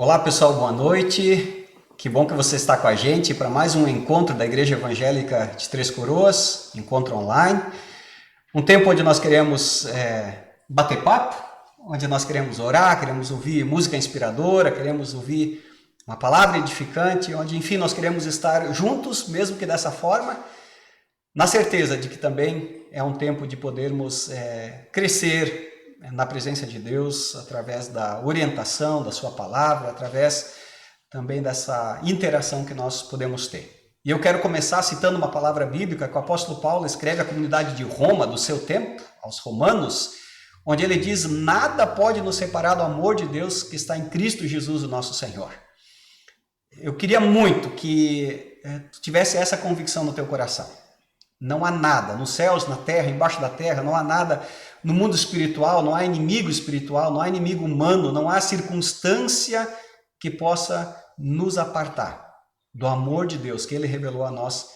Olá pessoal, boa noite. Que bom que você está com a gente para mais um encontro da Igreja Evangélica de Três Coroas, encontro online. Um tempo onde nós queremos bater papo, onde nós queremos orar, queremos ouvir música inspiradora, queremos ouvir uma palavra edificante, onde enfim nós queremos estar juntos, mesmo que dessa forma, na certeza de que também é um tempo de podermos crescer na presença de Deus, através da orientação da sua palavra, através também dessa interação que nós podemos ter. E eu quero começar citando uma palavra bíblica que o apóstolo Paulo escreve à comunidade de Roma, do seu tempo, aos romanos, onde ele diz: nada pode nos separar do amor de Deus que está em Cristo Jesus, o nosso Senhor. Eu queria muito que tu tivesse essa convicção no teu coração. Não há nada nos céus, na terra, embaixo da terra, não há nada no mundo espiritual, não há inimigo espiritual, não há inimigo humano, não há circunstância que possa nos apartar do amor de Deus que Ele revelou a nós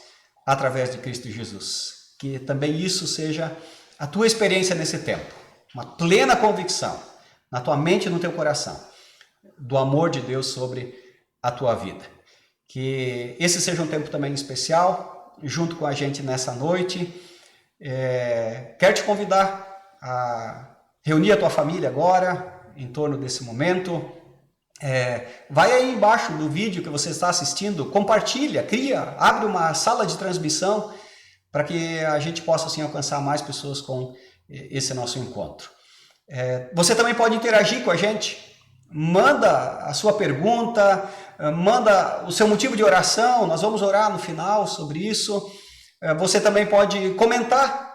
através de Cristo Jesus. Que também isso seja a tua experiência nesse tempo, uma plena convicção na tua mente e no teu coração do amor de Deus sobre a tua vida. Que esse seja um tempo também especial, junto com a gente nessa noite. Quero te convidar a reunir a tua família agora, em torno desse momento. Vai aí embaixo do vídeo que você está assistindo, compartilha, abre uma sala de transmissão para que a gente possa assim alcançar mais pessoas com esse nosso encontro. Você também pode interagir com a gente, manda a sua pergunta, manda o seu motivo de oração, nós vamos orar no final sobre isso. Você também pode comentar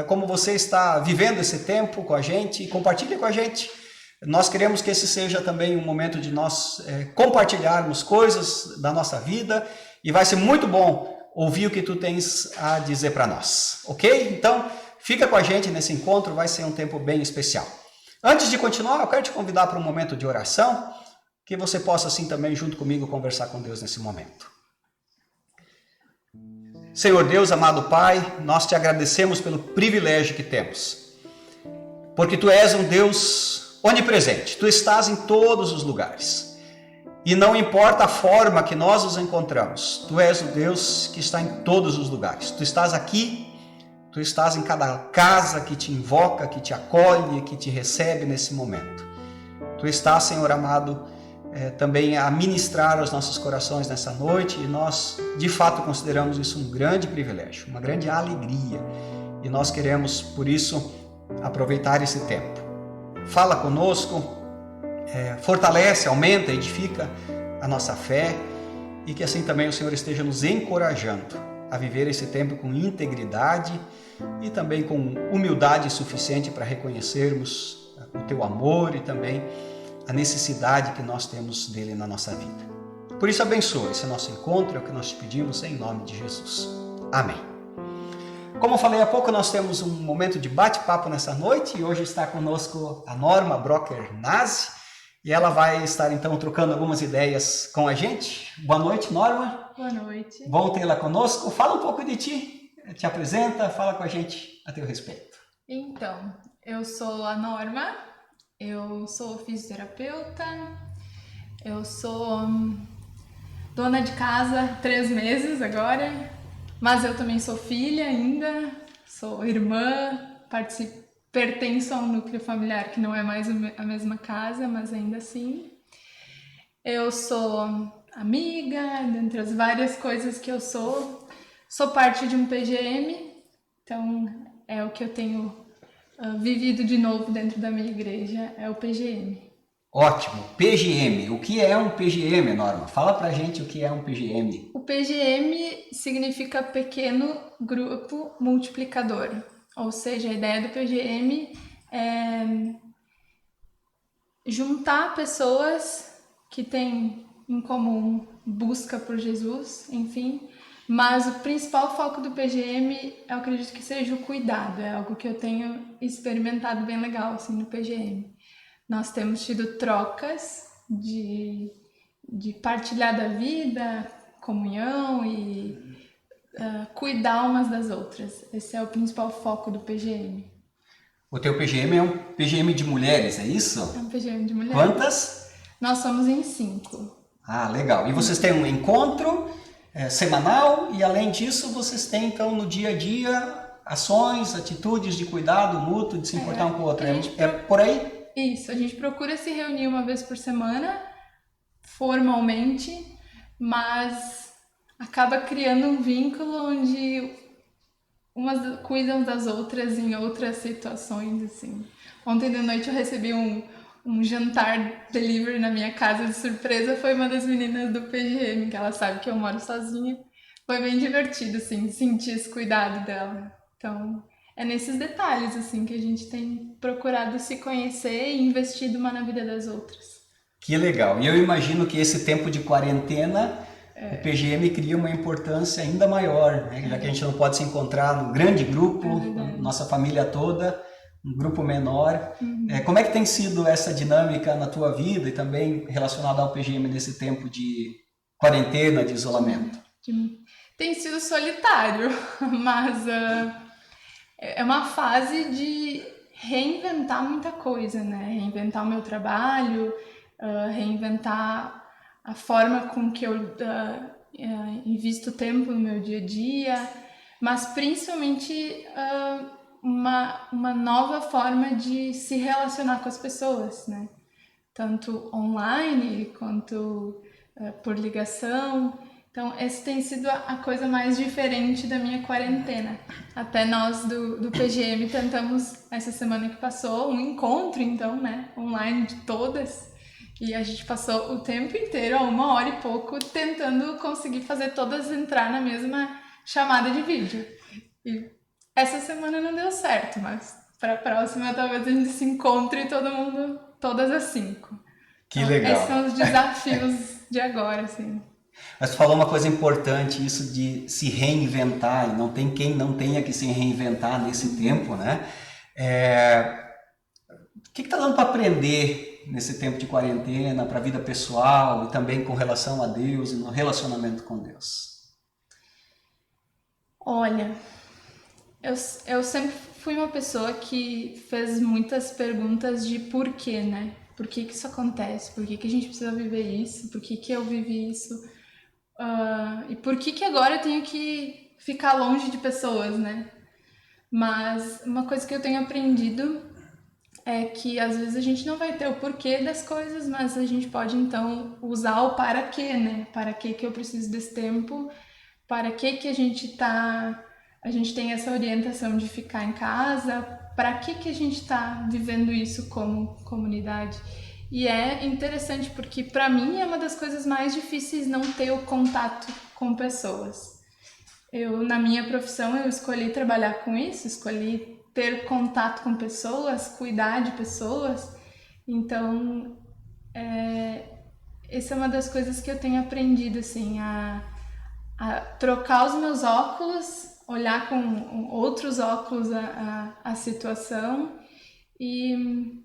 como você está vivendo esse tempo com a gente, compartilha com a gente. Nós queremos que esse seja também um momento de nós compartilharmos coisas da nossa vida e vai ser muito bom ouvir o que tu tens a dizer para nós, ok? Então, fica com a gente nesse encontro, vai ser um tempo bem especial. Antes de continuar, eu quero te convidar para um momento de oração, que você possa assim também junto comigo conversar com Deus nesse momento. Senhor Deus, amado Pai, nós te agradecemos pelo privilégio que temos, porque tu és um Deus onipresente, tu estás em todos os lugares, e não importa a forma que nós nos encontramos, tu és o Deus que está em todos os lugares, tu estás aqui, tu estás em cada casa que te invoca, que te acolhe, que te recebe nesse momento, tu estás, Senhor amado, também a ministrar aos nossos corações nessa noite, e nós de fato consideramos isso um grande privilégio, uma grande alegria, e nós queremos por isso aproveitar esse tempo. Fala conosco, fortalece, aumenta, edifica a nossa fé, e que assim também o Senhor esteja nos encorajando a viver esse tempo com integridade e também com humildade suficiente para reconhecermos o teu amor e também a necessidade que nós temos dele na nossa vida. Por isso abençoa esse nosso encontro, é o que nós te pedimos em nome de Jesus. Amém. Como eu falei há pouco, nós temos um momento de bate-papo nessa noite e hoje está conosco a Norma Brocker Nazi e ela vai estar então trocando algumas ideias com a gente. Boa noite, Norma. Boa noite. Bom tê-la conosco. Fala um pouco de ti, te apresenta, fala com a gente a teu respeito. Então, eu sou a Norma, eu sou fisioterapeuta, eu sou dona de casa há 3 meses agora, mas eu também sou filha ainda, sou irmã, pertenço a um núcleo familiar que não é mais a mesma casa, mas ainda assim. Eu sou amiga, dentre as várias coisas que eu sou parte de um PGM, então é o que eu tenho vivido de novo dentro da minha igreja, é o PGM. Ótimo, PGM. O que é um PGM, Norma? Fala pra gente o que é um PGM. O PGM significa Pequeno Grupo Multiplicador, ou seja, a ideia do PGM é juntar pessoas que têm em comum busca por Jesus, enfim, mas o principal foco do PGM, eu acredito que seja o cuidado, é algo que eu tenho experimentado bem legal assim, no PGM. Nós temos tido trocas de partilhar da vida, comunhão e cuidar umas das outras. Esse é o principal foco do PGM. O teu PGM é um PGM de mulheres, é isso? É um PGM de mulheres. Quantas? Nós somos em 5. Ah, legal. E vocês têm um encontro semanal e, além disso, vocês têm, então, no dia a dia, ações, atitudes de cuidado mútuo, de se importar um com o outro. É por aí? Isso, a gente procura se reunir uma vez por semana, formalmente, mas acaba criando um vínculo onde umas cuidam das outras em outras situações, assim. Ontem de noite eu recebi um jantar delivery na minha casa de surpresa, foi uma das meninas do PGM, que ela sabe que eu moro sozinha. Foi bem divertido, assim, sentir esse cuidado dela. Então, é nesses detalhes, assim, que a gente tem procurado se conhecer e investido uma na vida das outras. Que legal. E eu imagino que esse tempo de quarentena, o PGM cria uma importância ainda maior, né? Já que a gente não pode se encontrar no grande grupo, nossa família toda, um grupo menor. Como é que tem sido essa dinâmica na tua vida e também relacionada ao PGM nesse tempo de quarentena, de isolamento? Tem sido solitário, mas é uma fase de reinventar muita coisa, né? Reinventar o meu trabalho, reinventar a forma com que eu invisto tempo no meu dia a dia, mas principalmente uma nova forma de se relacionar com as pessoas, né? Tanto online quanto por ligação. Então, essa tem sido a coisa mais diferente da minha quarentena. Até nós do PGM tentamos, essa semana que passou, um encontro, então, né, online de todas. E a gente passou o tempo inteiro, 1 hora e pouco, tentando conseguir fazer todas entrar na mesma chamada de vídeo. E essa semana não deu certo, mas para a próxima talvez a gente se encontre todo mundo, todas as 5. Que Então, legal. esses são os desafios de agora, assim. Mas tu falou uma coisa importante, isso de se reinventar, e não tem quem não tenha que se reinventar nesse tempo, né? O que está dando para aprender nesse tempo de quarentena, para a vida pessoal e também com relação a Deus e no relacionamento com Deus? Olha, eu sempre fui uma pessoa que fez muitas perguntas de porquê, né? Por que isso acontece? Por que a gente precisa viver isso? Por que eu vivi isso? E por que agora eu tenho que ficar longe de pessoas, né? Mas uma coisa que eu tenho aprendido é que às vezes a gente não vai ter o porquê das coisas, mas a gente pode então usar o para quê, né? Para que eu preciso desse tempo? Para que a gente tem essa orientação de ficar em casa? Para que a gente está vivendo isso como comunidade? E é interessante porque para mim é uma das coisas mais difíceis não ter o contato com pessoas. Na minha profissão, eu escolhi trabalhar com isso, escolhi ter contato com pessoas, cuidar de pessoas. Então, essa é uma das coisas que eu tenho aprendido, assim, a trocar os meus óculos, olhar com outros óculos a situação e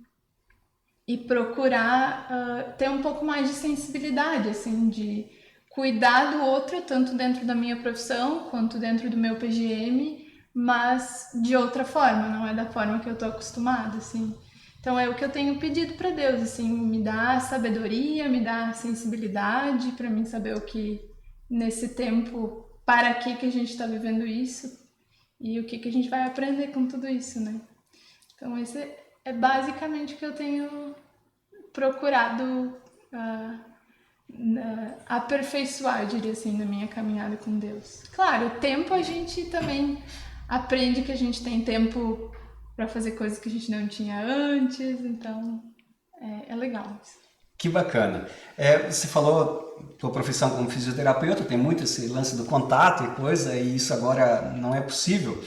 procurar ter um pouco mais de sensibilidade, assim, de cuidar do outro, tanto dentro da minha profissão quanto dentro do meu PGM, mas de outra forma, não é da forma que eu tô acostumada, assim. Então é o que eu tenho pedido para Deus, assim, me dá sabedoria, me dá sensibilidade para mim saber o que nesse tempo, para que a gente está vivendo isso e o que a gente vai aprender com tudo isso, né? Então esse é basicamente o que eu tenho procurado aperfeiçoar, eu diria assim, na minha caminhada com Deus. Claro, o tempo a gente também aprende que a gente tem tempo para fazer coisas que a gente não tinha antes, então é legal isso. Que bacana. Você falou tua profissão como fisioterapeuta, tem muito esse lance do contato e coisa, e isso agora não é possível.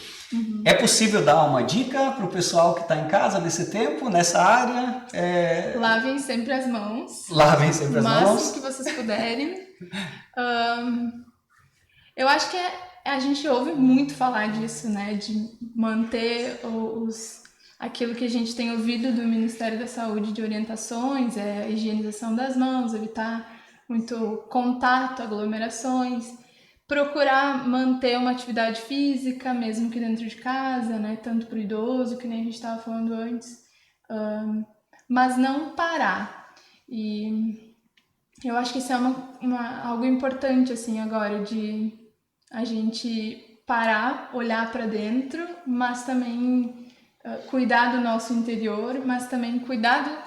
É possível dar uma dica para o pessoal que está em casa nesse tempo, nessa área? Lavem sempre as mãos. Lavem sempre as mãos. O máximo que vocês puderem. Eu acho que a gente ouve muito falar disso, né? De manter aquilo que a gente tem ouvido do Ministério da Saúde de orientações, a higienização das mãos, evitar muito contato, aglomerações, procurar manter uma atividade física, mesmo que dentro de casa, né? Tanto para o idoso, que nem a gente estava falando antes, mas não parar. E Eu acho que isso é algo importante, assim, agora, de a gente parar, olhar para dentro, mas também cuidar do nosso interior, mas também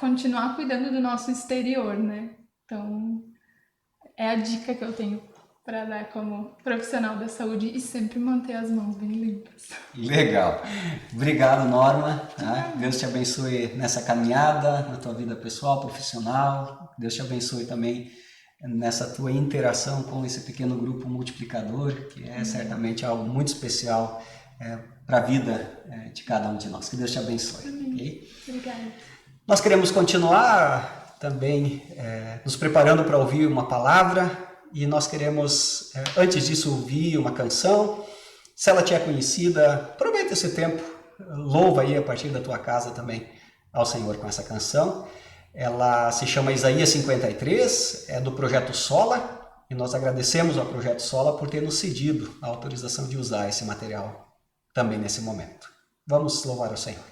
continuar cuidando do nosso exterior, né? Então, é a dica que eu tenho para dar como profissional da saúde e sempre manter as mãos bem limpas. Legal. Obrigado, Norma. Deus te abençoe nessa caminhada, na tua vida pessoal, profissional. Deus te abençoe também nessa tua interação com esse pequeno grupo multiplicador, que é certamente algo muito especial para a vida de cada um de nós. Que Deus te abençoe. Okay? Obrigada. Nós queremos continuar também nos preparando para ouvir uma palavra e nós queremos, antes disso, ouvir uma canção. Se ela te é conhecida, aproveita esse tempo, louva aí a partir da tua casa também ao Senhor com essa canção. Ela se chama Isaías 53, é do Projeto Sola, e nós agradecemos ao Projeto Sola por ter nos cedido a autorização de usar esse material também nesse momento. Vamos louvar ao Senhor.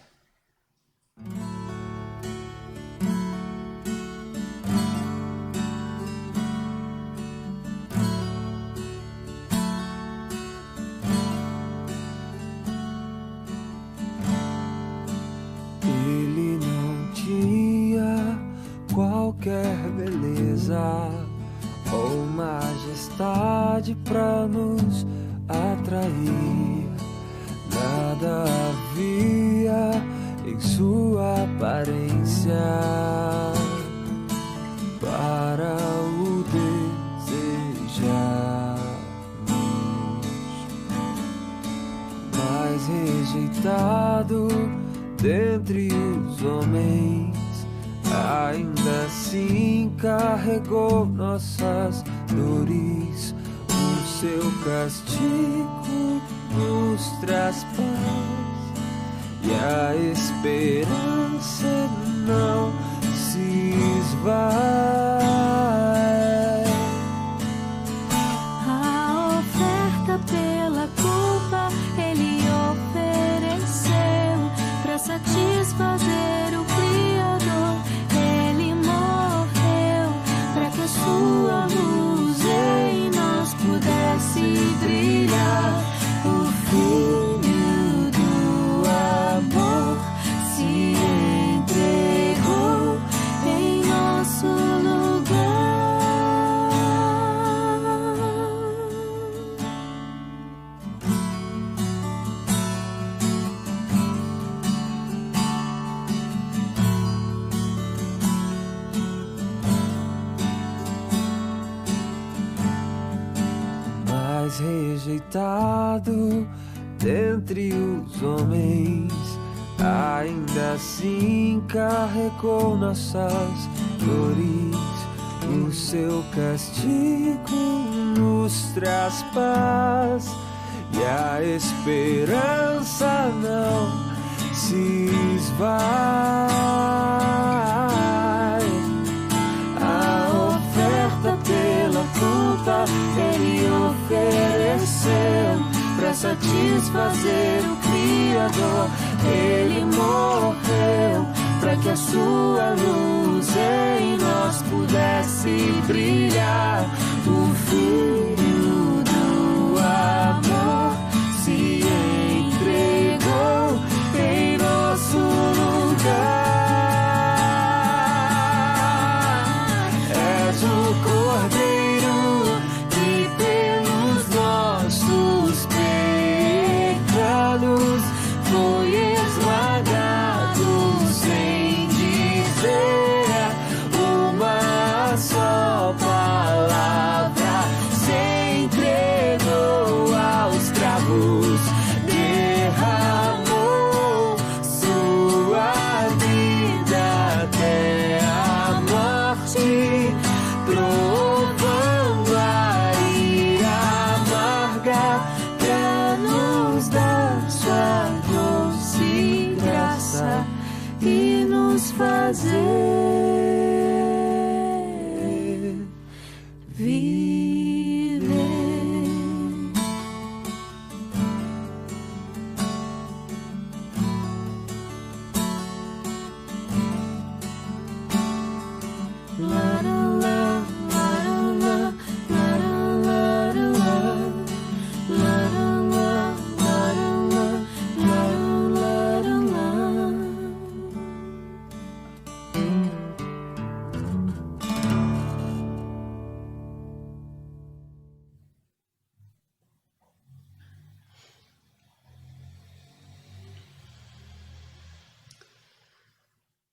Ele não tinha qualquer beleza ou majestade pra nos atrair. Nada havia em sua aparência para o desejarmos, mas rejeitado dentre os homens, ainda assim carregou nossas dores. O seu castigo nos traz paz e a esperança não se esvai. A oferta pela culpa ele ofereceu para satisfazer o Criador. Ele morreu para que a sua luz em nós pudesse brilhar. O Filho do amor se entregou em nosso lugar. Mas rejeitado dentre os homens, ainda assim carregou nossas dores. O seu castigo nos traz paz e a esperança não se esvai. A oferta pela culpa ele ofereceu para satisfazer o Criador. Ele morreu para que a sua luz em nós pudesse brilhar. O Filho do amor se entregou em nosso lugar. És o Cordeiro que pelos nossos pecados foi esmagado sem dizer uma só palavra. Se entregou aos cravos, derramou sua vida até a morte, provando a ira amarga pra nos dar sua doce graça e nos fazer viver. La la la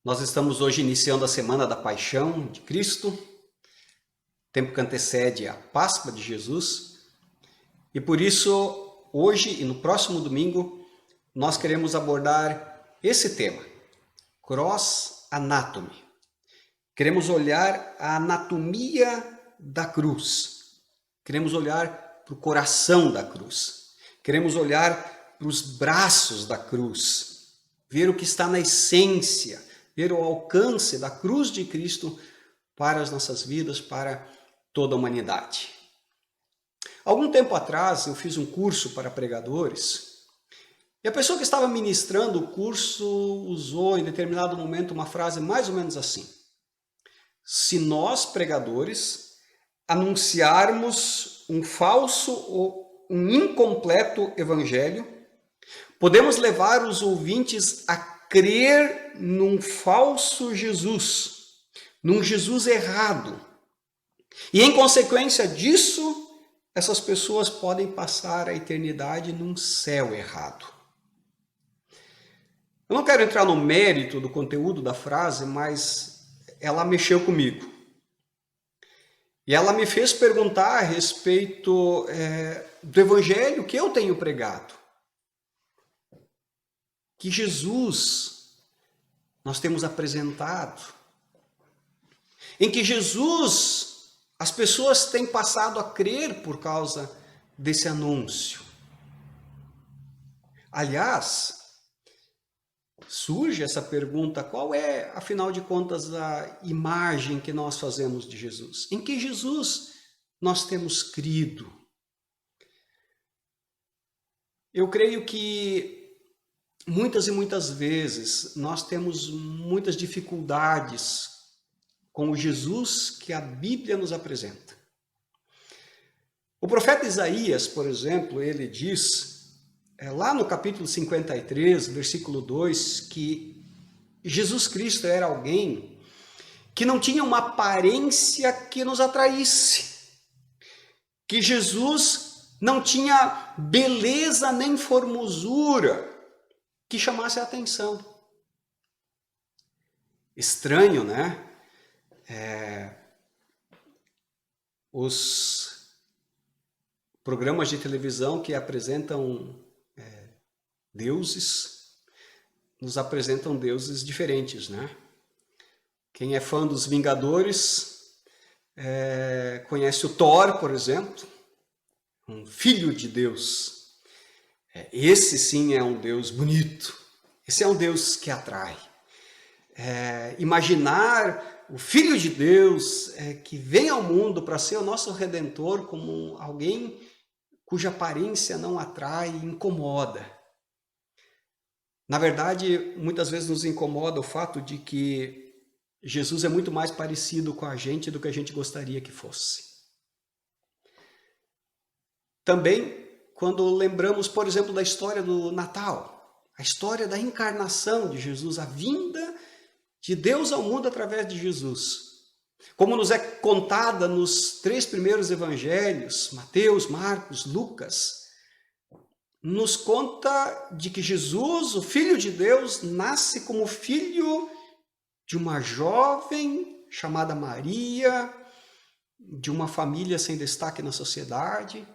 Nós estamos hoje iniciando a Semana da Paixão de Cristo, tempo que antecede a Páscoa de Jesus, e por isso, hoje e no próximo domingo, nós queremos abordar esse tema, Cross Anatomy. Queremos olhar a anatomia da cruz, queremos olhar para o coração da cruz, queremos olhar para os braços da cruz, ver o que está na essência, ver o alcance da cruz de Cristo para as nossas vidas, para toda a humanidade. Algum tempo atrás eu fiz um curso para pregadores e a pessoa que estava ministrando o curso usou em determinado momento uma frase mais ou menos assim: se nós pregadores anunciarmos um falso ou um incompleto evangelho, podemos levar os ouvintes a crer num falso Jesus, num Jesus errado. E em consequência disso, essas pessoas podem passar a eternidade num céu errado. Eu não quero entrar no mérito do conteúdo da frase, mas ela mexeu comigo. E ela me fez perguntar a respeito do evangelho que eu tenho pregado. Que Jesus nós temos apresentado, em que Jesus as pessoas têm passado a crer por causa desse anúncio. Aliás, surge essa pergunta: qual é, afinal de contas, a imagem que nós fazemos de Jesus? Em que Jesus nós temos crido? Eu creio que muitas e muitas vezes nós temos muitas dificuldades com o Jesus que a Bíblia nos apresenta. O profeta Isaías, por exemplo, ele diz, lá no capítulo 53, versículo 2, que Jesus Cristo era alguém que não tinha uma aparência que nos atraísse, que Jesus não tinha beleza nem formosura que chamasse a atenção. Estranho, né? Os programas de televisão que apresentam deuses, nos apresentam deuses diferentes, né? Quem é fã dos Vingadores conhece o Thor, por exemplo, um filho de Deus. Esse sim é um Deus bonito, esse é um Deus que atrai. Imaginar o Filho de Deus que vem ao mundo para ser o nosso Redentor como alguém cuja aparência não atrai e incomoda. Na verdade, muitas vezes nos incomoda o fato de que Jesus é muito mais parecido com a gente do que a gente gostaria que fosse. Também, quando lembramos, por exemplo, da história do Natal, a história da encarnação de Jesus, a vinda de Deus ao mundo através de Jesus, como nos é contada nos 3 primeiros evangelhos, Mateus, Marcos, Lucas, nos conta de que Jesus, o Filho de Deus, nasce como filho de uma jovem chamada Maria, de uma família sem destaque na sociedade,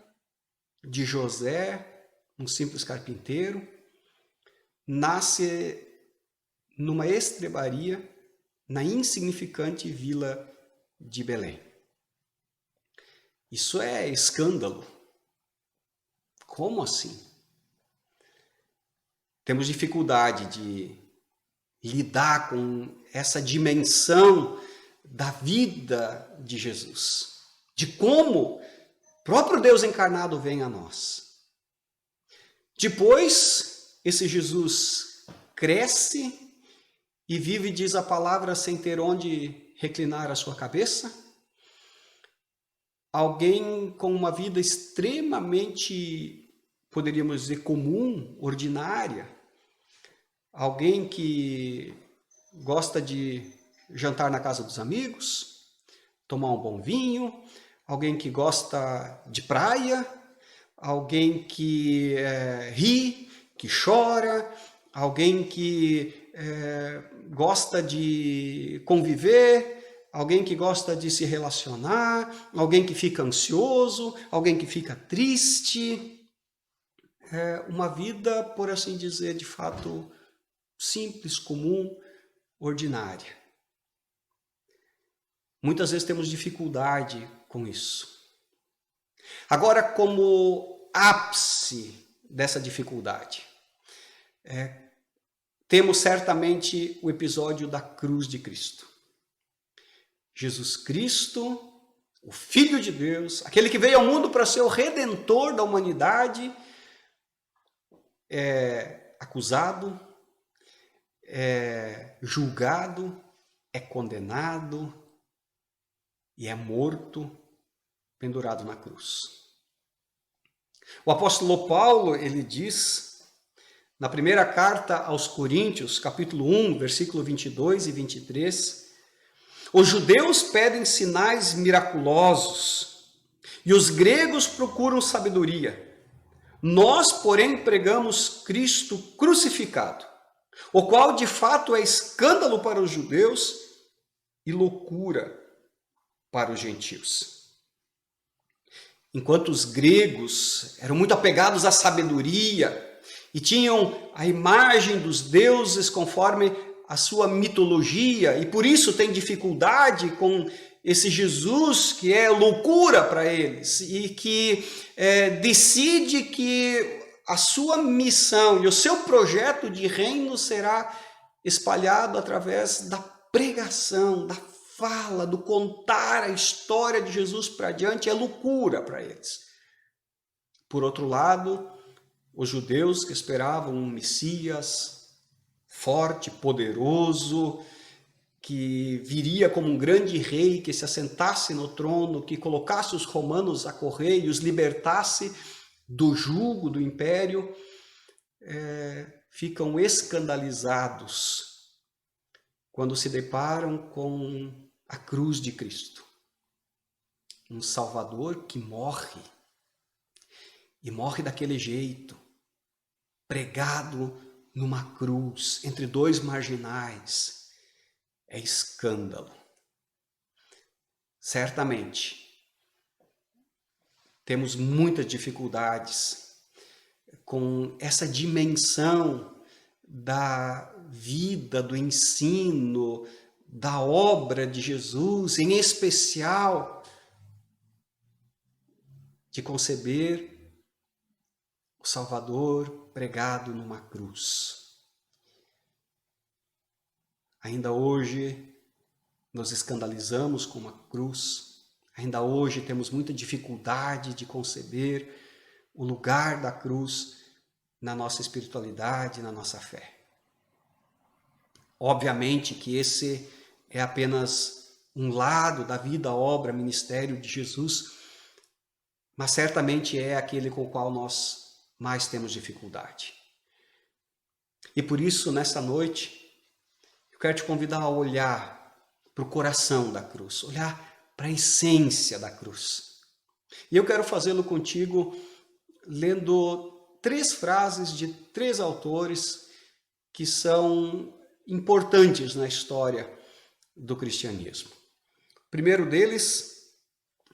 de José, um simples carpinteiro, nasce numa estrebaria na insignificante vila de Belém. Isso é escândalo. Como assim? Temos dificuldade de lidar com essa dimensão da vida de Jesus, de como o próprio Deus encarnado vem a nós. Depois, esse Jesus cresce e vive, diz a palavra, sem ter onde reclinar a sua cabeça. Alguém com uma vida extremamente, poderíamos dizer, comum, ordinária. Alguém que gosta de jantar na casa dos amigos, tomar um bom vinho. Alguém que gosta de praia. Alguém que ri, que chora. Alguém que gosta de conviver, alguém que gosta de se relacionar, alguém que fica ansioso, alguém que fica triste. Uma vida, por assim dizer, de fato simples, comum, ordinária. Muitas vezes temos dificuldade com isso. Agora, como ápice dessa dificuldade, temos certamente o episódio da cruz de Cristo. Jesus Cristo, o Filho de Deus, aquele que veio ao mundo para ser o redentor da humanidade, é acusado, é julgado, é condenado e é morto, pendurado na cruz. O apóstolo Paulo, ele diz, na primeira carta aos Coríntios, capítulo 1, versículo 22 e 23, os judeus pedem sinais miraculosos e os gregos procuram sabedoria. Nós, porém, pregamos Cristo crucificado, o qual de fato é escândalo para os judeus e loucura para os gentios. Enquanto os gregos eram muito apegados à sabedoria e tinham a imagem dos deuses conforme a sua mitologia, e por isso têm dificuldade com esse Jesus que é loucura para eles e que decide que a sua missão e o seu projeto de reino será espalhado através da pregação, da fala, do contar a história de Jesus para adiante, é loucura para eles. Por outro lado, os judeus que esperavam um Messias forte, poderoso, que viria como um grande rei, que se assentasse no trono, que colocasse os romanos a correr e os libertasse do jugo do império, ficam escandalizados quando se deparam com a cruz de Cristo. Um Salvador que morre, e morre daquele jeito, pregado numa cruz, entre dois marginais. É escândalo. Certamente, temos muitas dificuldades com essa dimensão da vida, do ensino, da obra de Jesus, em especial de conceber o Salvador pregado numa cruz. Ainda hoje nos escandalizamos com uma cruz, ainda hoje temos muita dificuldade de conceber o lugar da cruz na nossa espiritualidade, na nossa fé. Obviamente que esse é apenas um lado da vida, obra, ministério de Jesus, mas certamente é aquele com o qual nós mais temos dificuldade. E por isso, nesta noite, eu quero te convidar a olhar para o coração da cruz, olhar para a essência da cruz. E eu quero fazê-lo contigo lendo 3 frases de 3 autores que são importantes na história do cristianismo. O primeiro deles,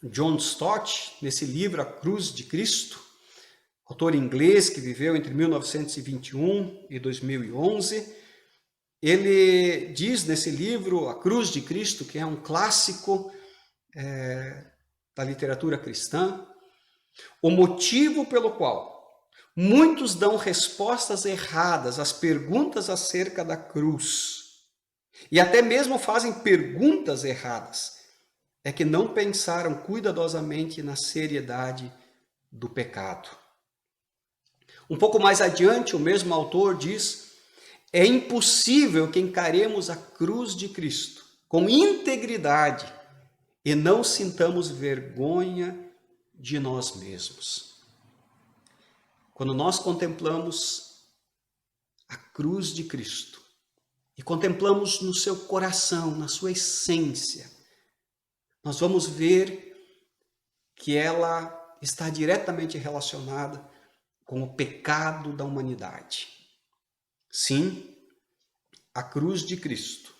John Stott, nesse livro A Cruz de Cristo, autor inglês que viveu entre 1921 e 2011, ele diz nesse livro, A Cruz de Cristo, que é um clássico da literatura cristã, o motivo pelo qual muitos dão respostas erradas às perguntas acerca da cruz e até mesmo fazem perguntas erradas é que não pensaram cuidadosamente na seriedade do pecado. Um pouco mais adiante, o mesmo autor diz: é impossível que encaremos a cruz de Cristo com integridade e não sintamos vergonha de nós mesmos. Quando nós contemplamos a cruz de Cristo e contemplamos no seu coração, na sua essência, nós vamos ver que ela está diretamente relacionada com o pecado da humanidade. Sim, a cruz de Cristo,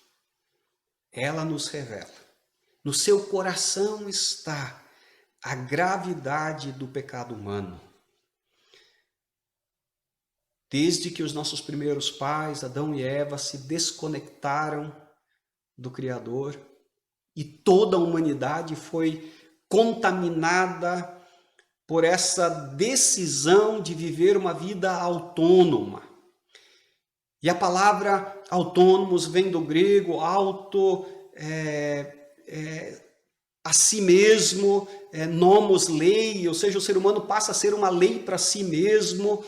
ela nos revela. No seu coração está a gravidade do pecado humano. Desde que os nossos primeiros pais, Adão e Eva, se desconectaram do Criador e toda a humanidade foi contaminada por essa decisão de viver uma vida autônoma. E a palavra autônomos vem do grego auto, a si mesmo, nomos lei, ou seja, o ser humano passa a ser uma lei para si mesmo.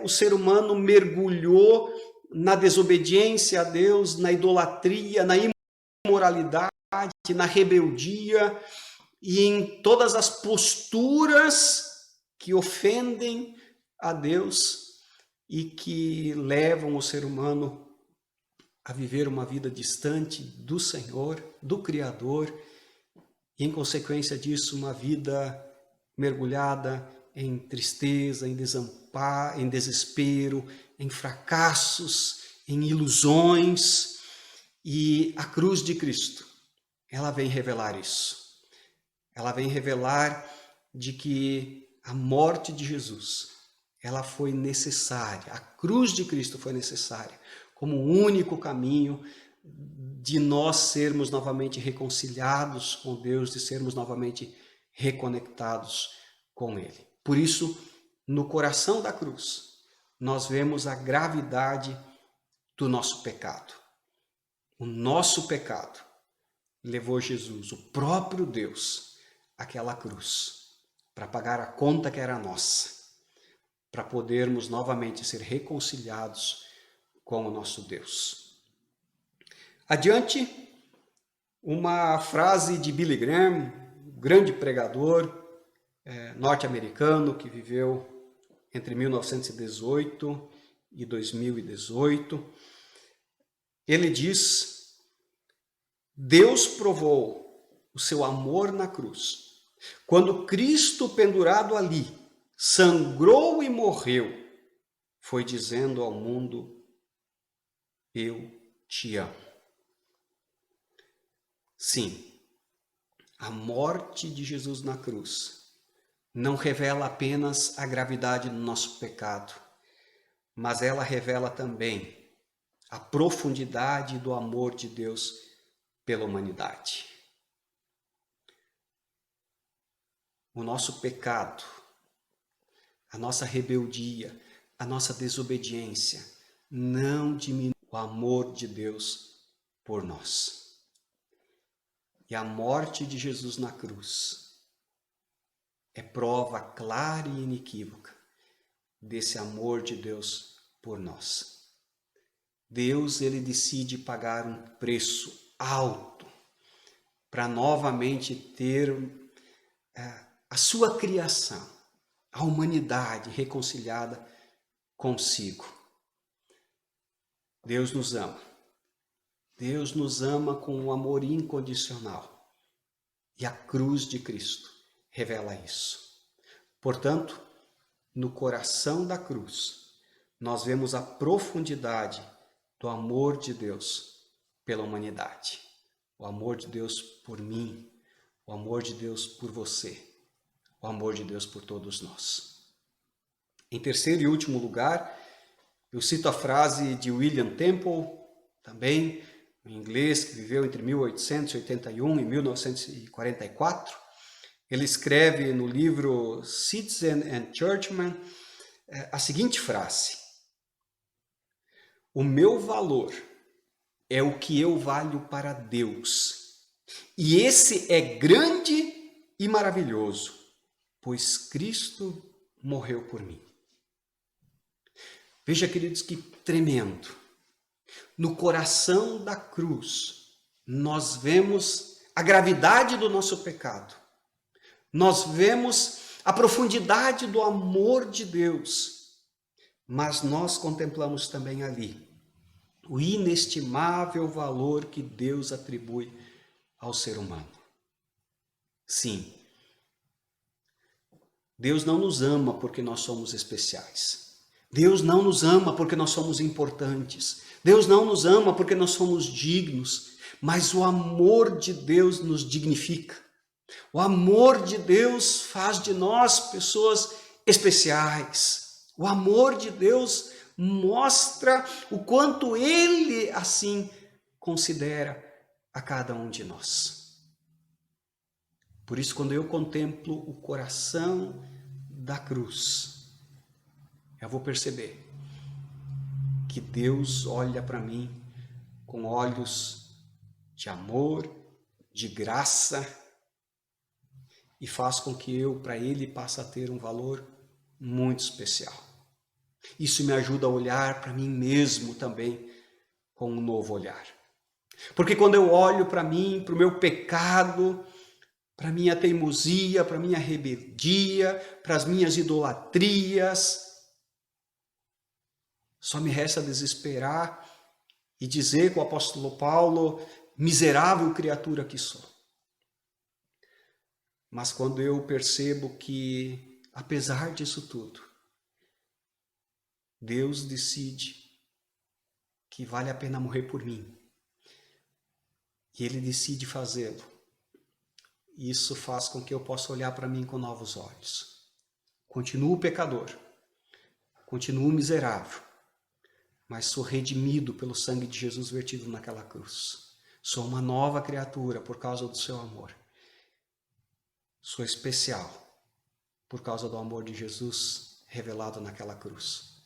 O ser humano mergulhou na desobediência a Deus, na idolatria, na imoralidade, na rebeldia e em todas as posturas que ofendem a Deus e que levam o ser humano a viver uma vida distante do Senhor, do Criador, e em consequência disso uma vida mergulhada em tristeza, em desamparo, em desespero, em fracassos, em ilusões. E a cruz de Cristo, ela vem revelar isso. Ela vem revelar de que a morte de Jesus, ela foi necessária. A cruz de Cristo foi necessária como o único caminho de nós sermos novamente reconciliados com Deus, de sermos novamente reconectados com Ele. Por isso, no coração da cruz, nós vemos a gravidade do nosso pecado. O nosso pecado levou Jesus, o próprio Deus, àquela cruz, para pagar a conta que era nossa, para podermos novamente ser reconciliados com o nosso Deus. Adiante, uma frase de Billy Graham, grande pregador norte-americano que viveu entre 1918 e 2018. Ele diz: Deus provou o seu amor na cruz, quando Cristo, pendurado ali, sangrou e morreu, foi dizendo ao mundo: eu te amo. Sim, a morte de Jesus na cruz não revela apenas a gravidade do nosso pecado, mas ela revela também a profundidade do amor de Deus pela humanidade. O nosso pecado, a nossa rebeldia, a nossa desobediência não diminui o amor de Deus por nós. E a morte de Jesus na cruz é prova clara e inequívoca desse amor de Deus por nós. Deus, ele decide pagar um preço alto para novamente ter a sua criação, a humanidade reconciliada consigo. Deus nos ama. Deus nos ama com um amor incondicional. E a cruz de Cristo revela isso. Portanto, no coração da cruz, nós vemos a profundidade do amor de Deus pela humanidade. O amor de Deus por mim, o amor de Deus por você, o amor de Deus por todos nós. Em terceiro e último lugar, eu cito a frase de William Temple, também um inglês que viveu entre 1881 e 1944. Ele escreve no livro Citizen and Churchman a seguinte frase: o meu valor é o que eu valho para Deus, e esse é grande e maravilhoso, pois Cristo morreu por mim. Veja, queridos, que tremendo. No coração da cruz, nós vemos a gravidade do nosso pecado. Nós vemos a profundidade do amor de Deus. Mas nós contemplamos também ali o inestimável valor que Deus atribui ao ser humano. Sim, Deus não nos ama porque nós somos especiais. Deus não nos ama porque nós somos importantes. Deus não nos ama porque nós somos dignos, mas o amor de Deus nos dignifica. O amor de Deus faz de nós pessoas especiais. O amor de Deus mostra o quanto Ele assim considera a cada um de nós. Por isso, quando eu contemplo o coração da cruz, eu vou perceber que Deus olha para mim com olhos de amor, de graça, e faz com que eu, para Ele, passe a ter um valor muito especial. Isso me ajuda a olhar para mim mesmo também com um novo olhar. Porque quando eu olho para mim, para o meu pecado, para a minha teimosia, para a minha rebeldia, para as minhas idolatrias, só me resta desesperar e dizer com o apóstolo Paulo, miserável criatura que sou. Mas quando eu percebo que, apesar disso tudo, Deus decide que vale a pena morrer por mim, e Ele decide fazê-lo, isso faz com que eu possa olhar para mim com novos olhos. Continuo pecador, continuo miserável, mas sou redimido pelo sangue de Jesus vertido naquela cruz. Sou uma nova criatura por causa do seu amor. Sou especial por causa do amor de Jesus revelado naquela cruz.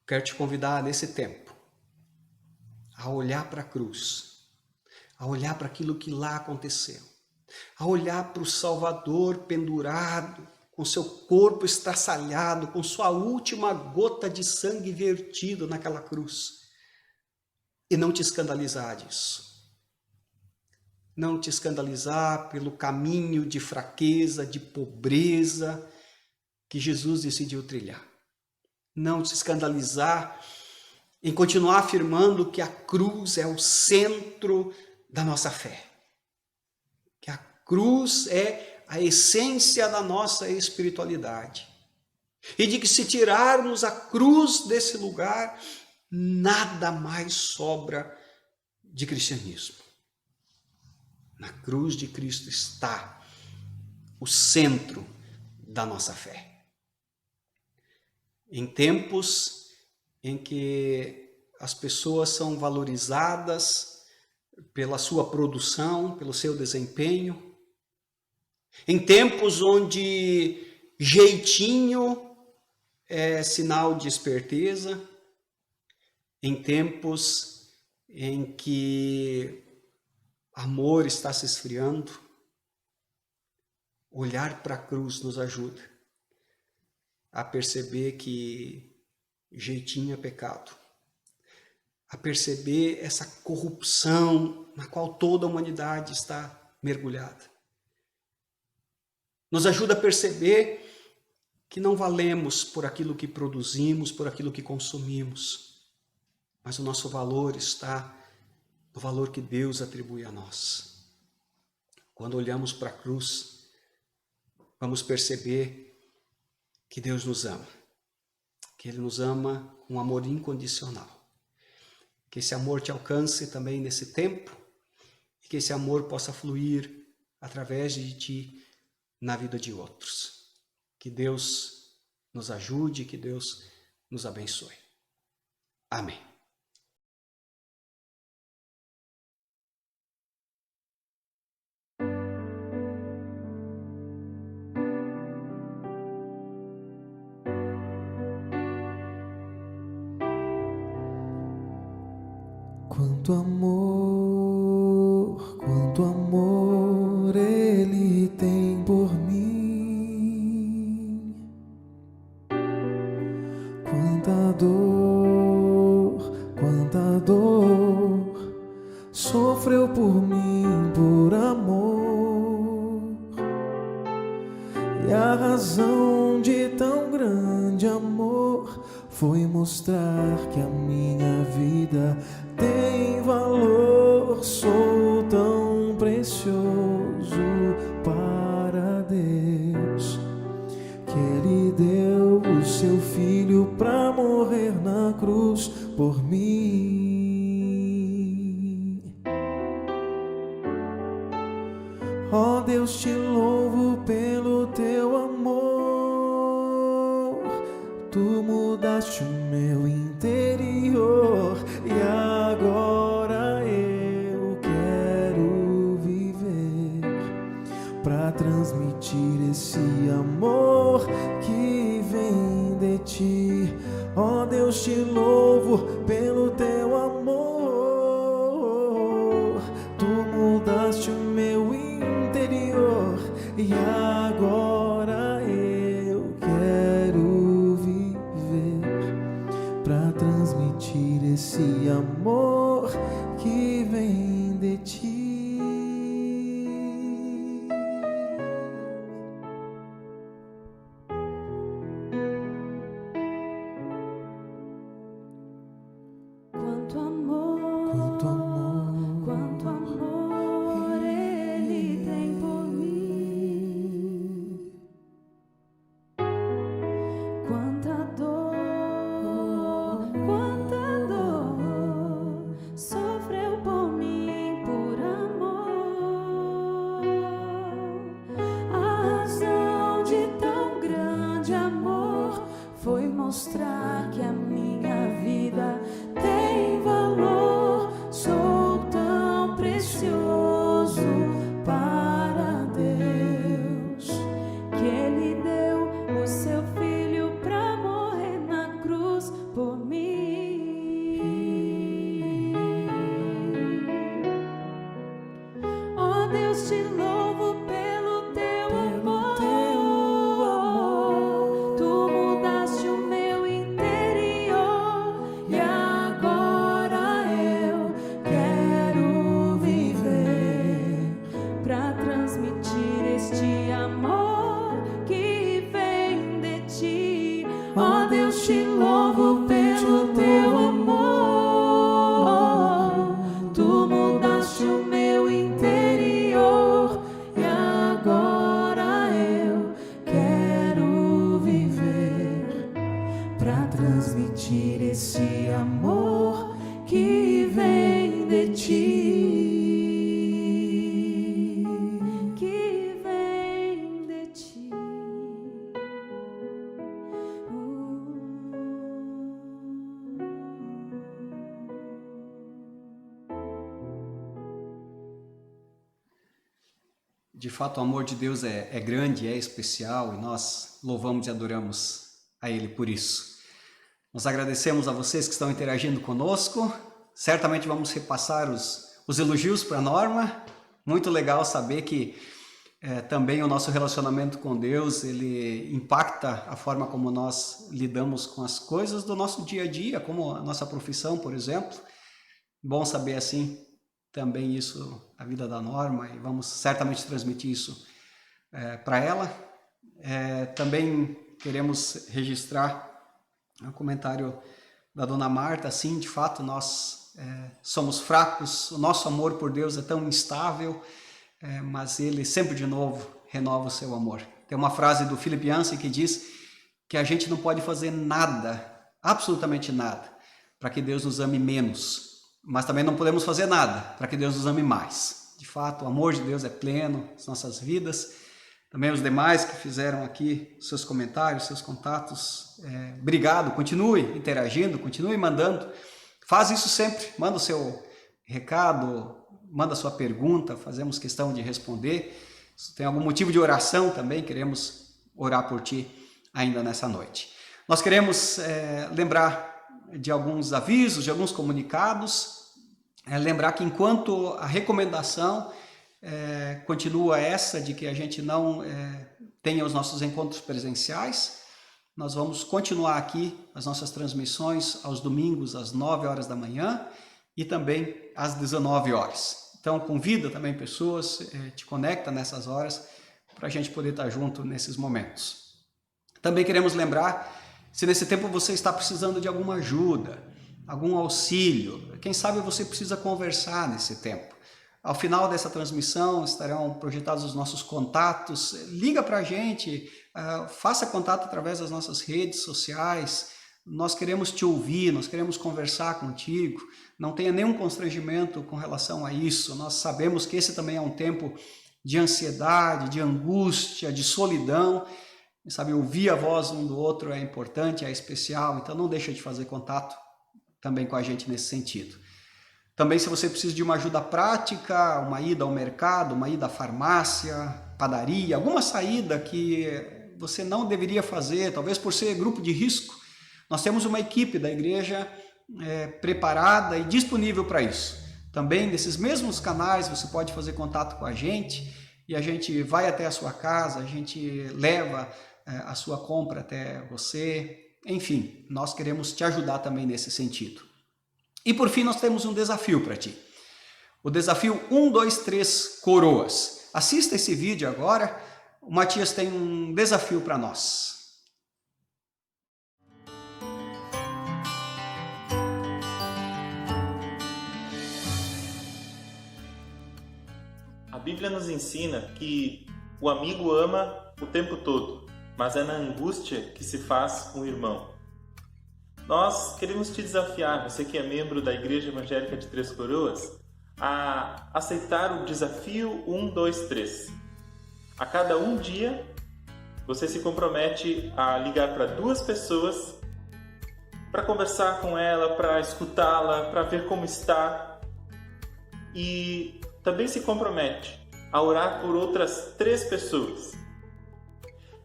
Quero te convidar nesse tempo a olhar para a cruz, a olhar para aquilo que lá aconteceu, a olhar para o Salvador pendurado, com seu corpo estraçalhado, com sua última gota de sangue vertido naquela cruz, e não te escandalizar disso. Não te escandalizar pelo caminho de fraqueza, de pobreza que Jesus decidiu trilhar. Não te escandalizar em continuar afirmando que a cruz é o centro da nossa fé. Que a cruz é a essência da nossa espiritualidade. E de que se tirarmos a cruz desse lugar, nada mais sobra de cristianismo. Na cruz de Cristo está o centro da nossa fé. Em tempos em que as pessoas são valorizadas pela sua produção, pelo seu desempenho, em tempos onde jeitinho é sinal de esperteza, em tempos em que amor está se esfriando, olhar para a cruz nos ajuda a perceber que jeitinho é pecado, a perceber essa corrupção na qual toda a humanidade está mergulhada. Nos ajuda a perceber que não valemos por aquilo que produzimos, por aquilo que consumimos, mas o nosso valor está no valor que Deus atribui a nós. Quando olhamos para a cruz, vamos perceber que Deus nos ama, que Ele nos ama com um amor incondicional. Que esse amor te alcance também nesse tempo e que esse amor possa fluir através de ti na vida de outros. Que Deus nos ajude, que Deus nos abençoe. Amém. Quanto amor Ele tem por mim. Quanta dor sofreu por mim por amor. E a razão de tão grande amor foi mostrar que a minha vida tem valor. Sou tão precioso para Deus que Ele deu o seu Filho pra morrer na cruz por mim. Ó Deus, te louvo pelo teu amor. Tu mudaste o meu interior e agora eu quero viver pra transmitir esse amor que vem de ti. Ó Deus, te louvo pelo teu amor. Tu mudaste o meu interior e agora eu quero viver pra transmitir esse amor que vem de ti. Quanto amor, Quanto amor, quanto amor Ele tem por mim. Quanta dor sofreu por mim por amor. A razão de tão grande amor foi mostrar que a minha vida tem valor. Sou tão precioso para Deus que Ele deu o seu filho pra morrer na cruz por mim. Ó Deus, te louvo pelo teu amor. Tu mudaste o meu interior e agora eu quero viver pra transmitir este amor que vem de ti. Ó Deus, te louvo pelo teu amor. Tu mudaste o meu interior e agora eu quero viver pra transmitir esse amor que vem de ti, que vem de ti. De fato, o amor de Deus é grande, é especial e nós louvamos e adoramos a Ele por isso. Nós agradecemos a vocês que estão interagindo conosco. Certamente vamos repassar os elogios para a Norma. Muito legal saber que também o nosso relacionamento com Deus, ele impacta a forma como nós lidamos com as coisas do nosso dia a dia, como a nossa profissão, por exemplo. Bom saber assim também isso, a vida da Norma, e vamos certamente transmitir isso para ela. Também queremos registrar o comentário da dona Marta. Sim, de fato, nós somos fracos, o nosso amor por Deus é tão instável, mas Ele sempre de novo renova o seu amor. Tem uma frase do Philip Yancey que diz que a gente não pode fazer nada, absolutamente nada, para que Deus nos ame menos, mas também não podemos fazer nada para que Deus nos ame mais. De fato, o amor de Deus é pleno nas nossas vidas. Também os demais que fizeram aqui seus comentários, seus contatos, obrigado, continue interagindo, continue mandando. Faz isso sempre, manda o seu recado, manda a sua pergunta, fazemos questão de responder. Se tem algum motivo de oração também, queremos orar por ti ainda nessa noite. Nós queremos lembrar de alguns avisos, de alguns comunicados, lembrar que enquanto a recomendação continua essa de que a gente não tenha os nossos encontros presenciais, nós vamos continuar aqui as nossas transmissões aos domingos às 9 horas da manhã e também às 19 horas. Então convida também pessoas, te conecta nessas horas para a gente poder estar junto nesses momentos. Também queremos lembrar, se nesse tempo você está precisando de alguma ajuda, algum auxílio, quem sabe você precisa conversar nesse tempo. Ao final dessa transmissão estarão projetados os nossos contatos. Liga para a gente, faça contato através das nossas redes sociais, nós queremos te ouvir, nós queremos conversar contigo. Não tenha nenhum constrangimento com relação a isso. Nós sabemos que esse também é um tempo de ansiedade, de angústia, de solidão. Sabe, ouvir a voz um do outro é importante, é especial, então não deixa de fazer contato também com a gente nesse sentido. Também, se você precisa de uma ajuda prática, uma ida ao mercado, uma ida à farmácia, padaria, alguma saída que você não deveria fazer, talvez por ser grupo de risco, nós temos uma equipe da igreja preparada e disponível para isso. Também, nesses mesmos canais, você pode fazer contato com a gente e a gente vai até a sua casa, a gente leva a sua compra até você. Enfim, nós queremos te ajudar também nesse sentido. E por fim, nós temos um desafio para ti. O desafio 1, 2, 3 coroas. Assista esse vídeo agora. O Matias tem um desafio para nós. A Bíblia nos ensina que o amigo ama o tempo todo, mas é na angústia que se faz um irmão. Nós queremos te desafiar, você que é membro da Igreja Evangélica de Três Coroas, a aceitar o desafio 1, 2, 3. A cada um dia, você se compromete a ligar para 2 pessoas para conversar com ela, para escutá-la, para ver como está. E também se compromete a orar por outras 3 pessoas.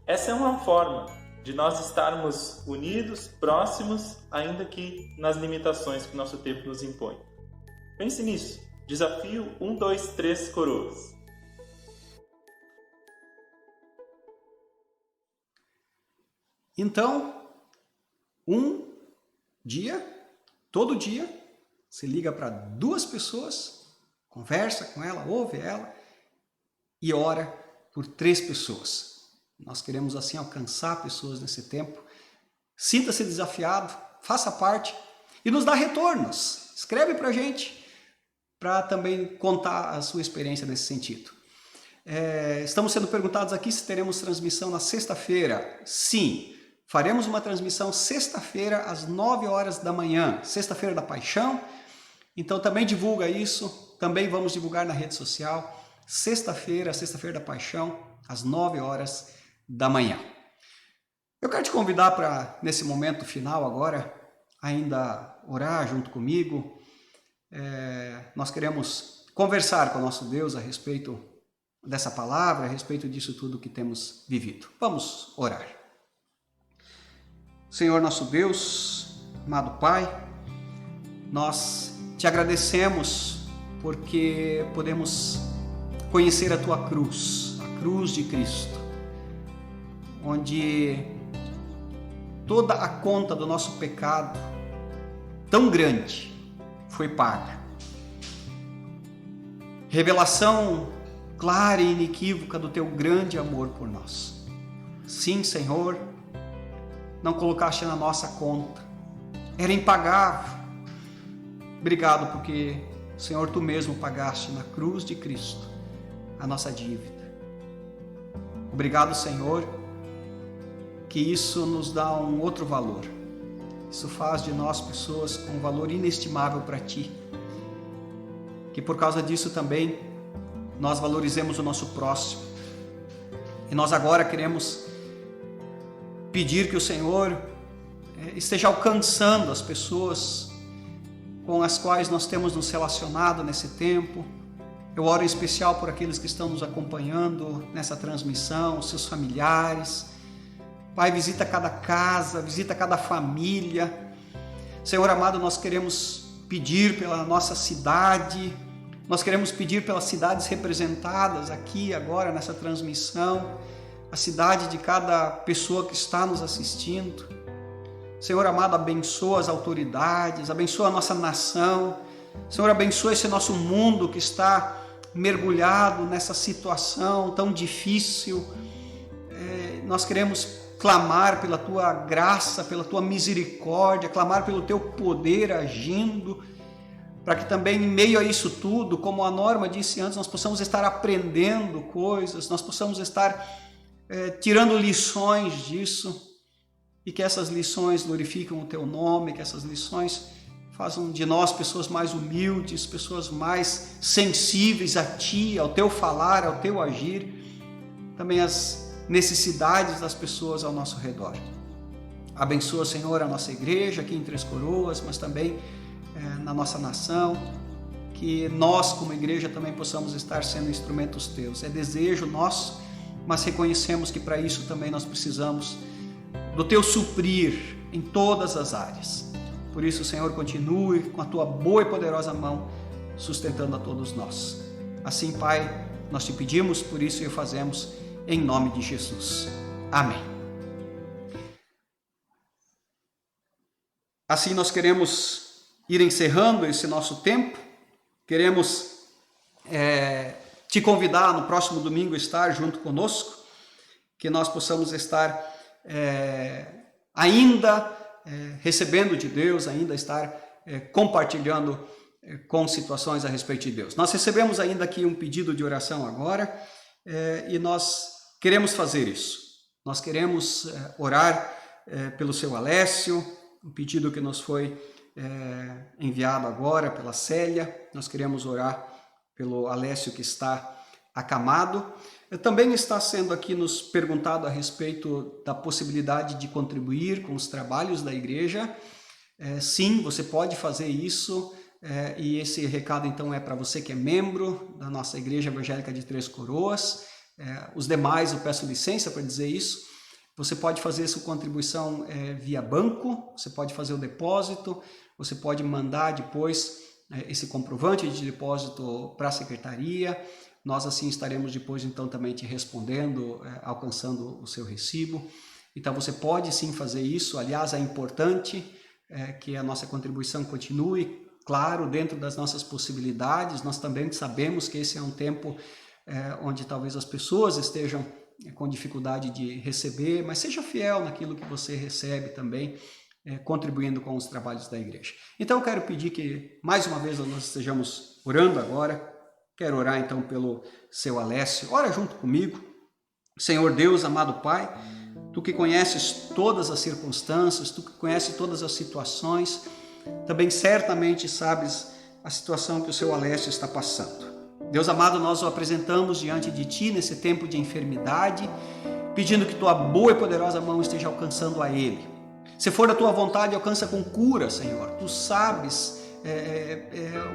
Essa é uma forma de nós estarmos unidos, próximos, ainda que nas limitações que o nosso tempo nos impõe. Pense nisso. Desafio 1, 2, 3 coroas. Então, um dia, todo dia, se liga para 2 pessoas, conversa com ela, ouve ela e ora por 3 pessoas. Nós queremos assim alcançar pessoas nesse tempo. Sinta-se desafiado, faça parte e nos dá retornos. Escreve para a gente para também contar a sua experiência nesse sentido. Estamos sendo perguntados aqui se teremos transmissão na sexta-feira. Sim, faremos uma transmissão sexta-feira às 9 horas da manhã, sexta-feira da Paixão. Então também divulga isso, também vamos divulgar na rede social. Sexta-feira da Paixão, às 9 horas da manhã. Eu quero te convidar para, nesse momento final agora, ainda orar junto comigo. Nós queremos conversar com o nosso Deus a respeito dessa palavra, a respeito disso tudo que temos vivido. Vamos orar. Senhor nosso Deus, amado Pai, nós te agradecemos porque podemos conhecer a Tua cruz, a cruz de Cristo, onde toda a conta do nosso pecado tão grande foi paga. Revelação clara e inequívoca do Teu grande amor por nós. Sim, Senhor, não colocaste na nossa conta, era impagável. Obrigado porque, Senhor, Tu mesmo pagaste na cruz de Cristo a nossa dívida. Obrigado, Senhor, que isso nos dá um outro valor. Isso faz de nós pessoas com um valor inestimável para Ti. Que por causa disso também nós valorizemos o nosso próximo. E nós agora queremos pedir que o Senhor esteja alcançando as pessoas com as quais nós temos nos relacionado nesse tempo. Eu oro em especial por aqueles que estão nos acompanhando nessa transmissão, os seus familiares. Pai, visita cada casa, visita cada família. Senhor amado, nós queremos pedir pela nossa cidade, nós queremos pedir pelas cidades representadas aqui agora nessa transmissão, a cidade de cada pessoa que está nos assistindo. Senhor amado, abençoa as autoridades, abençoa a nossa nação. Senhor, abençoa esse nosso mundo que está mergulhado nessa situação tão difícil. Nós queremos clamar pela Tua graça, pela Tua misericórdia, clamar pelo Teu poder agindo, para que também em meio a isso tudo, como a Norma disse antes, nós possamos estar aprendendo coisas, nós possamos estar tirando lições disso e que essas lições glorificam o Teu nome, que essas lições façam de nós pessoas mais humildes, pessoas mais sensíveis a Ti, ao Teu falar, ao Teu agir, também as necessidades das pessoas ao nosso redor. Abençoa, Senhor, a nossa igreja aqui em Três Coroas, mas também na nossa nação, que nós como igreja também possamos estar sendo instrumentos Teus. É desejo nosso, mas reconhecemos que para isso também nós precisamos do Teu suprir em todas as áreas. Por isso, Senhor, continue com a Tua boa e poderosa mão sustentando a todos nós. Assim, Pai, nós Te pedimos, por isso e o fazemos em nome de Jesus. Amém. Assim nós queremos ir encerrando esse nosso tempo. Queremos te convidar no próximo domingo a estar junto conosco, que nós possamos estar ainda recebendo de Deus, ainda estar compartilhando com situações a respeito de Deus. Nós recebemos ainda aqui um pedido de oração agora e nós queremos fazer isso. Nós queremos orar pelo seu Alessio, um pedido que nos foi enviado agora pela Célia. Nós queremos orar pelo Alessio que está acamado. Também está sendo aqui nos perguntado a respeito da possibilidade de contribuir com os trabalhos da igreja. Sim, você pode fazer isso, e esse recado então é para você que é membro da nossa Igreja Evangélica de Três Coroas. Os demais eu peço licença para dizer isso. Você pode fazer sua contribuição via banco, você pode fazer o depósito, você pode mandar depois esse comprovante de depósito para a secretaria. Nós assim estaremos depois então também te respondendo, alcançando o seu recibo. Então você pode sim fazer isso. Aliás, é importante que a nossa contribuição continue, claro, dentro das nossas possibilidades. Nós também sabemos que esse é um tempo onde talvez as pessoas estejam com dificuldade de receber, mas seja fiel naquilo que você recebe também, contribuindo com os trabalhos da igreja. Então eu quero pedir que mais uma vez nós estejamos orando agora. Quero orar então pelo seu Alessio. Ora junto comigo. Senhor Deus, amado Pai, Tu que conheces todas as circunstâncias, Tu que conheces todas as situações, também certamente sabes a situação que o seu Alessio está passando. Deus amado, nós o apresentamos diante de Ti nesse tempo de enfermidade, pedindo que Tua boa e poderosa mão esteja alcançando a ele. Se for da Tua vontade, alcança com cura, Senhor. Tu sabes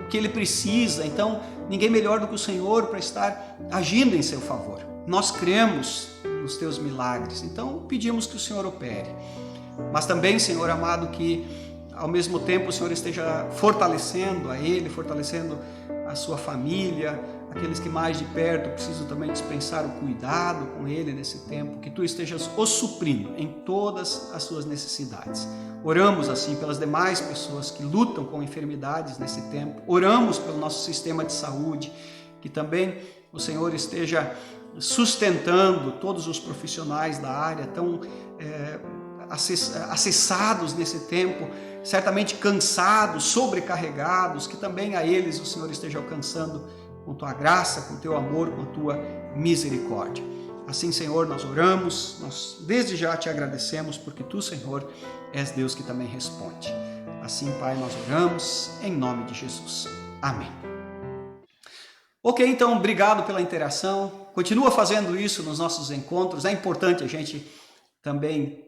o que ele precisa, então ninguém melhor do que o Senhor para estar agindo em seu favor. Nós cremos nos Teus milagres, então pedimos que o Senhor opere. Mas também, Senhor amado, que ao mesmo tempo o Senhor esteja fortalecendo a ele, fortalecendo a sua família, aqueles que mais de perto precisam também dispensar o cuidado com ele nesse tempo, que Tu estejas o suprindo em todas as suas necessidades. Oramos assim pelas demais pessoas que lutam com enfermidades nesse tempo, oramos pelo nosso sistema de saúde, que também o Senhor esteja sustentando todos os profissionais da área tão acessados nesse tempo, certamente cansados, sobrecarregados, que também a eles o Senhor esteja alcançando com Tua graça, com Teu amor, com Tua misericórdia. Assim, Senhor, nós oramos, nós desde já Te agradecemos, porque Tu, Senhor, és Deus que também responde. Assim, Pai, nós oramos em nome de Jesus. Amém. Ok, então, obrigado pela interação. Continua fazendo isso nos nossos encontros. É importante a gente também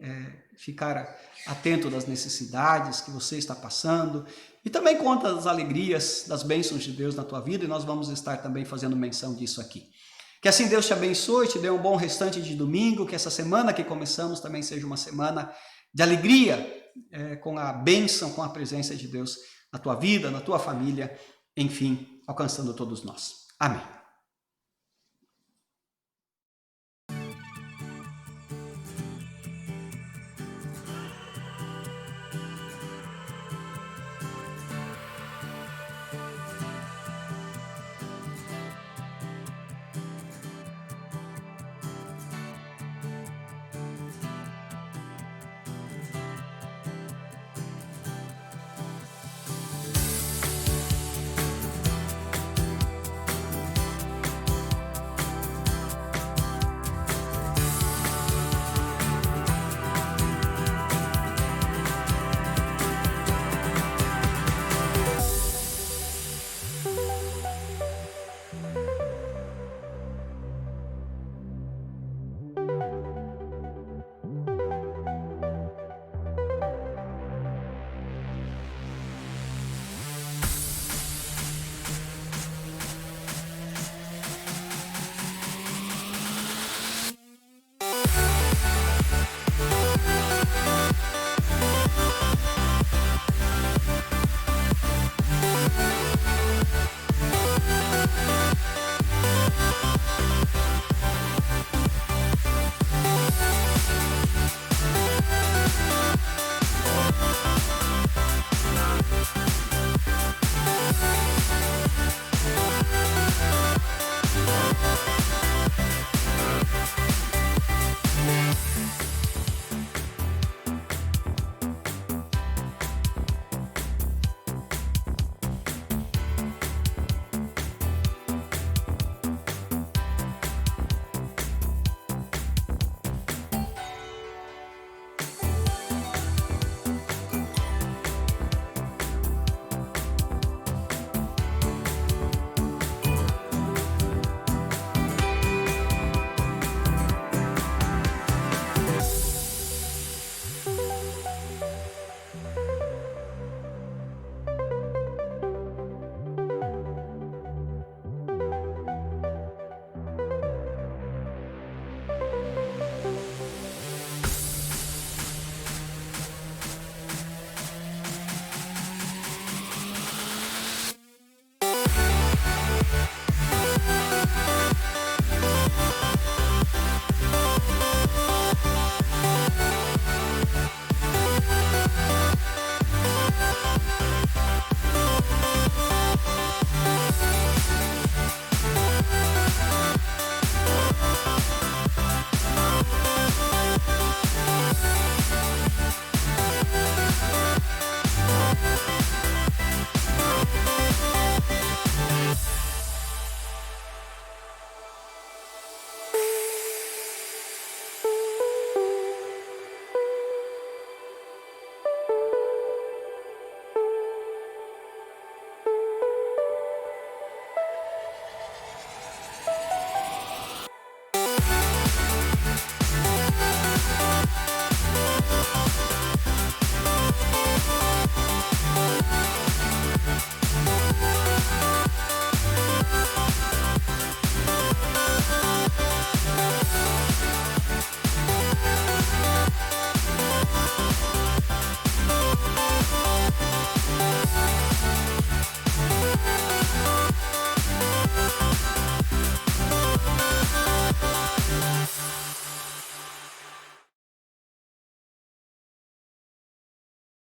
ficar atento das necessidades que você está passando e também conta das alegrias, das bênçãos de Deus na tua vida, e nós vamos estar também fazendo menção disso aqui. Que assim Deus te abençoe, te dê um bom restante de domingo, que essa semana que começamos também seja uma semana de alegria, com a bênção, com a presença de Deus na tua vida, na tua família, enfim, alcançando todos nós. Amém.